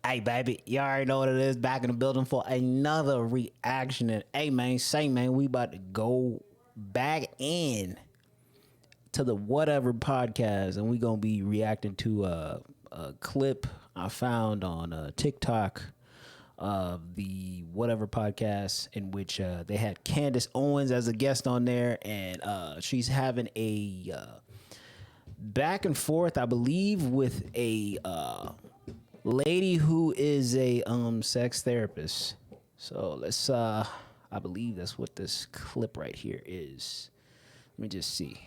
Hey, baby, you already know what it is. Back in the building for another reaction. And hey, man, we about to go back in to the Whatever podcast, and we gonna be reacting to a clip I found on TikTok of the Whatever podcast, in which they had Candace Owens as a guest on there, and she's having a back and forth, I believe, with a lady who is a sex therapist. So let's I believe that's what this clip right here is. Let me just see.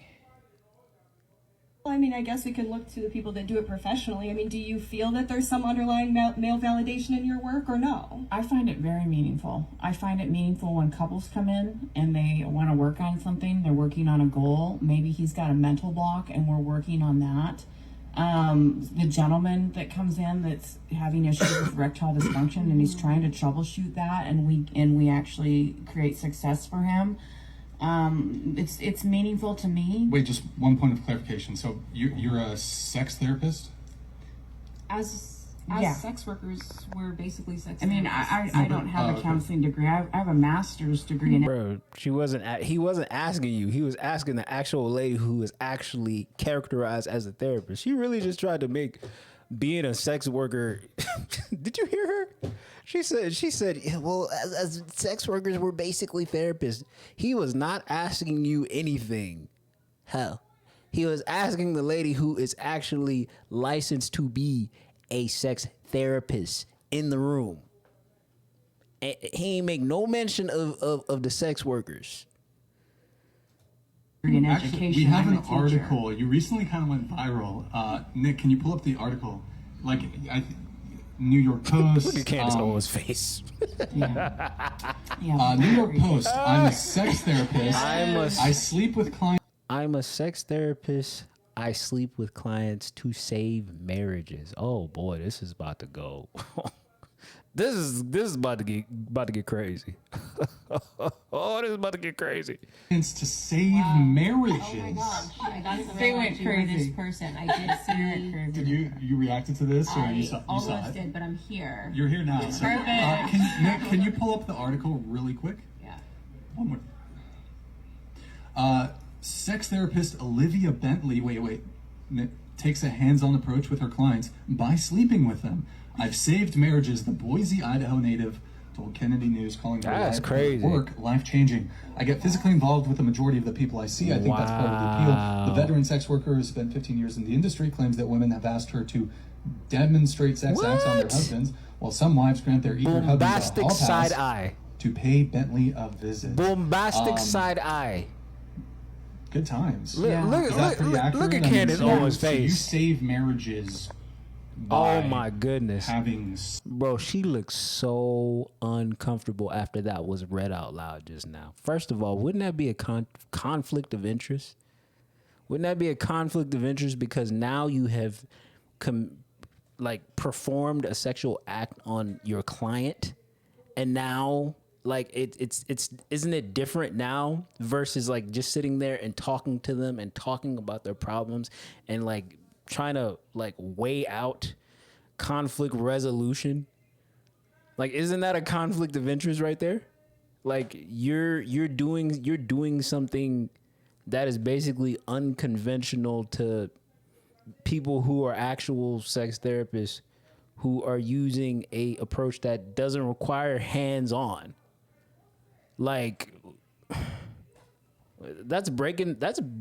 I mean, I guess we can look to the people that do it professionally. I mean, do you feel that there's some underlying male validation in your work or no? I find it very meaningful. I find it meaningful when couples come in and they want to work on something. They're working on a goal. Maybe he's got a mental block and we're working on that. The gentleman that comes in that's having issues with erectile dysfunction and he's trying to troubleshoot that, and we actually create success for him. It's meaningful to me. Wait, just one point of clarification. So you're a sex therapist? As Yeah. sex workers, we're basically sex. I mean, I don't have a counseling degree. I have a master's degree in Bro, he wasn't asking you. He was asking the actual lady who is actually characterized as a therapist. She really just tried to make being a sex worker. Did you hear her? She said, well, as sex workers, we're basically therapists. He was not asking you anything. Hell, he was asking the lady who is actually licensed to be a sex therapist in the room. And he ain't make no mention of the sex workers. in Actually, education. we have I'm an a teacher. article. You recently kind of went viral. Nick, can you pull up the article? Like, New York Post. Look at Candace Owens' face. Yeah. New York Post. I'm a sex therapist. I sleep with clients. I'm a sex therapist. I sleep with clients to save marriages. Oh boy, this is about to go. This is about to get crazy. Oh, this is about to get crazy. To save marriages. Oh my gosh, I got to They went realize you were this crazy. person. I did see. Did you reacted to this, or you saw almost it? did, but I'm here. You're here now. So, Perfect. Nick, can you pull up the article really quick? Yeah. One more. Sex therapist Olivia Bentley, Nick, takes a hands-on approach with her clients by sleeping with them. I've saved marriages, the Boise, Idaho native told Kennedy News, calling her That's life crazy. work life-changing. I get physically involved with the majority of the people I see. I think that's part of the appeal. The veteran sex worker who spent 15 years in the industry claims that women have asked her to demonstrate sex acts on their husbands, while some wives grant their eager husbands a Bombastic hall side pass eye. to pay Bentley a visit. Bombastic side eye. Good times. Look, Yeah. look, Is that look, pretty look, accurate? look at I mean, Candace so Owens' so you face. save marriages by Oh my goodness. having Bro, she looks so uncomfortable after that was read out loud just now. First of all, wouldn't that be a conflict of interest? Wouldn't that be a conflict of interest because now you have performed a sexual act on your client, and now like it's isn't it different now versus like just sitting there and talking to them and talking about their problems and like trying to like weigh out conflict resolution? Like, isn't that a conflict of interest right there? Like you're doing something that is basically unconventional to people who are actual sex therapists who are using a approach that doesn't require hands-on. Like that's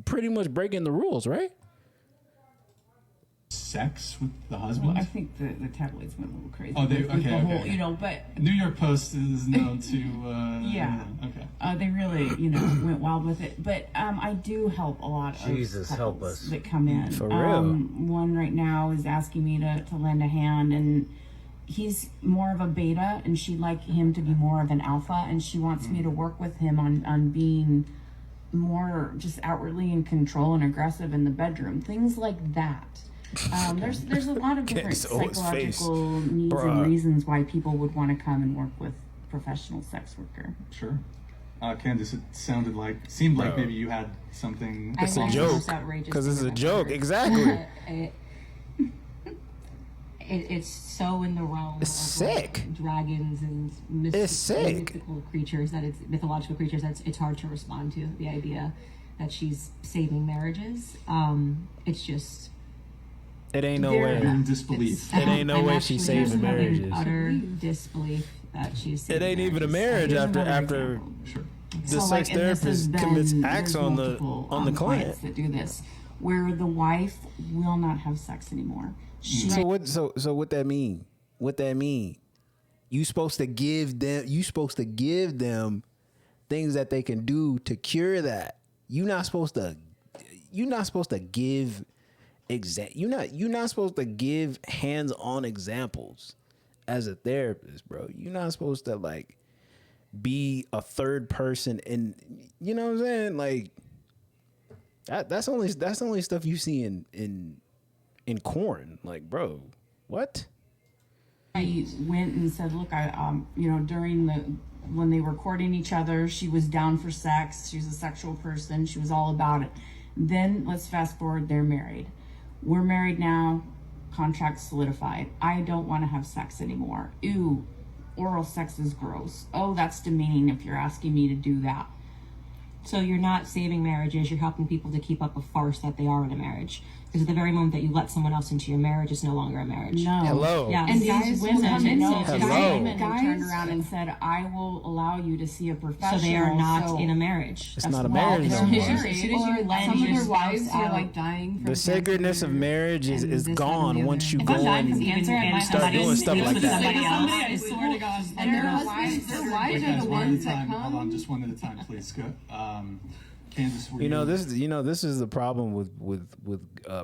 pretty much breaking the rules, right? sex with the husband. Well, I think the tabloids went a little crazy. Oh, they- with okay, the okay, whole, okay. you know, but New York Post is known to. Yeah. Okay. they really, went wild with it. But I do help a lot of Jesus, help couples us. that come in. For real. One right now is asking me to lend a hand, and he's more of a beta, and she'd like him to be more of an alpha, and she wants me to work with him on being more just outwardly in control and aggressive in the bedroom, things like that. There's a lot of different Candace Owens' face. psychological needs Bruh. and reasons why people would want to come and work with a professional sex worker. Sure. Candace, it seemed like Bro. maybe you had something. It's a I joke. think it's outrageous Because it's a thing I've joke. heard. Exactly. it's so in the realm It's of sick. like dragons and It's sick. mythical creatures mythological creatures that it's hard to respond to the idea that she's saving marriages. It's just It ain't no There- way. You're in disbelief. It ain't no I'm way actually she's saving just having marriages. utter disbelief that she's It saving ain't even a marriages. marriage Here's after another after example. Sure. the So, sex and this has therapist commits been- acts there's on the multiple, client. clients that do this, where the wife will not have sex anymore. She So what? So what that mean? What that mean? You supposed to give them. You supposed to give them things that they can do to cure that. You're not supposed to. You're not supposed to give. You're not supposed to give hands-on examples as a therapist, bro. You're not supposed to like be a third person, and you know what I'm saying. Like that's only stuff you see in corn. Like, bro, what? I went and said, look, during when they were courting each other, she was down for sex. She was a sexual person. She was all about it. Then let's fast forward. They're married. We're married now. Contract solidified. I don't want to have sex anymore. Ew, oral sex is gross. Oh, that's demeaning if you're asking me to do that. So you're not saving marriages, you're helping people to keep up a farce that they are in a marriage. Because at the very moment that you let someone else into your marriage, it's no longer a marriage. No. Hello. Yeah. And Guys these will women, come in no, and say, guys, "Hello." women turned around and said, I will allow you to see a So professional. they are not So- in a marriage. It's not a marriage no Well, more. as soon as you lend Some of your their wives spouse are out, like dying from The sacredness of cancer, marriage is and this, that, and gone the once other. you If go I'm dying from and cancer, I might start doing stuff like that. Somebody else. I swear to God. And their husbands, their wives are Guys, the one at a ones that time. Hold on, come. just one at a time, please. Go. Candace, were This is the problem with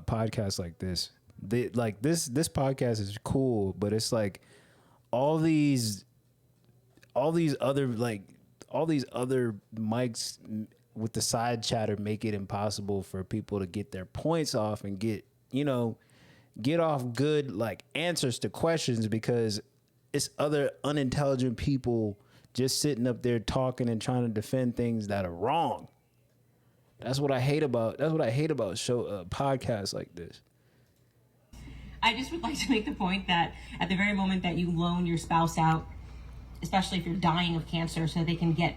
podcasts like this. This podcast is cool, but it's like all these other mics with the side chatter make it impossible for people to get their points off and get off good like answers to questions, because it's other unintelligent people just sitting up there talking and trying to defend things that are wrong. That's what I hate about podcasts like this. I just would like to make the point that at the very moment that you loan your spouse out, especially if you're dying of cancer, so they can get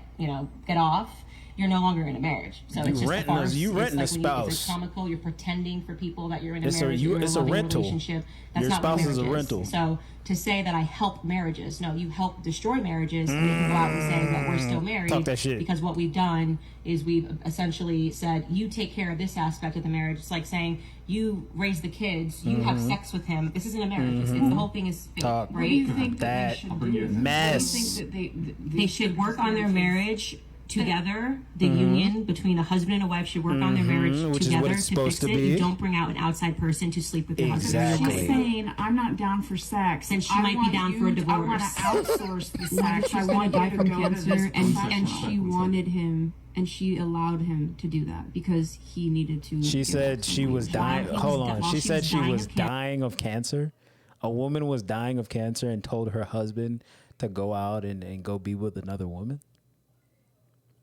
off, you're no longer in a marriage. So it's just a farce. You renting a It's spouse. comical. You're pretending for people that you're in a It's marriage. a rental. Relationship. That's Your not what spouse is a marriage rental. So to say that I help marriages, no, you help destroy marriages. And you can go out and say that we're still married. Talk that shit. Because what we've done is we've essentially said, you take care of this aspect of the marriage. It's like saying, you raise the kids, you have sex with him. This isn't a marriage. It's the whole thing is fake, Talk. What do you right? think that That they should bring you do? in. What do you Mess. think that They should work on their marriage together. The union between a husband and a wife should work on their marriage which is together what it's supposed fix to it. be. You don't bring out an outside person to sleep with your Exactly. husband. She's saying, I'm not down for sex. Then she I might be want down you for a to- I want to divorce." outsource the What sex. if I she's want gonna you die to from go to cancer this and professional. she wanted him and she allowed him to do that because he needed to. She give said up she some was weight. dying. While Hold on. She she said was she dying was of cancer. dying of cancer. A woman was dying of cancer and told her husband to go out and go be with another woman.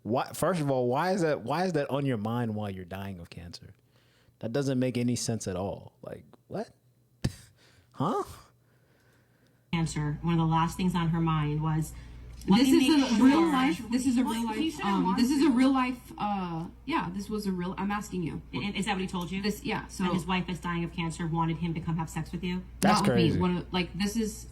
Why? First of all, why is that on your mind while you're dying of cancer? That doesn't make any sense at all. Like, what? Huh? Cancer. One of the last things on her mind was, This is a real life. This is a What? real He life. said I want This is a to. real life. Yeah, this was a real. I'm asking you. Is that what he told you? This. Yeah. So And his wife that's dying of cancer wanted him to come have sex with you? That's not with crazy. me. This is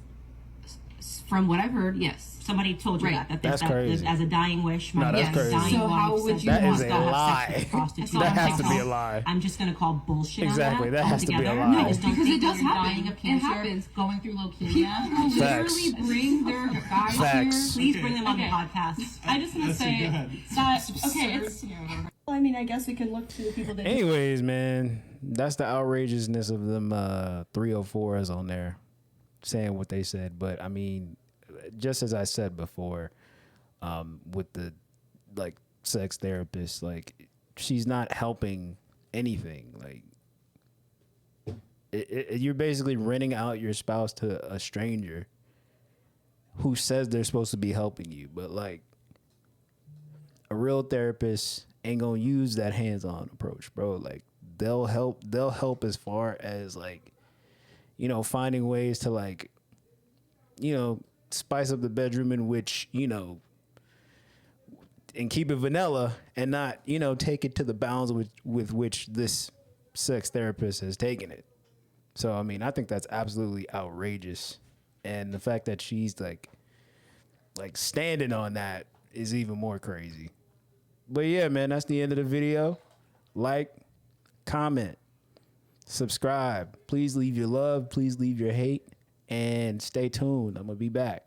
from what I've heard. Yes. Somebody told you Right. That's crazy. as a dying wish. No, that's my crazy. dying So how wife would said you That she is wants a to have sex lie. with a prostitute. That I'm has just to gonna be a call- lie. I'm just going to call bullshit Exactly, on that has to be a altogether. lie. I just don't Because think it does when you're happen. dying of It cancer, happens. going through leukemia. People Facts. literally bring their guys Facts. here. Please bring them on the Okay. podcast. I just want to Go say ahead. that okay, it's Well, I mean, I guess we can look to the people that Anyways, man, that's the outrageousness of them 304s on there saying what they said. But I mean, just as I said before, with the like sex therapist, like she's not helping anything. Like you're basically renting out your spouse to a stranger who says they're supposed to be helping you, but like a real therapist ain't gonna use that hands-on approach, bro. Like they'll help as far as like, you know, finding ways to like, you know, spice up the bedroom in which, you know, and keep it vanilla and not, you know, take it to the bounds with which this sex therapist has taken it. So, I mean, I think that's absolutely outrageous. And the fact that she's like standing on that is even more crazy. But yeah, man, that's the end of the video. Like, comment, subscribe. Please leave your love. Please leave your hate. And stay tuned. I'm going to be back.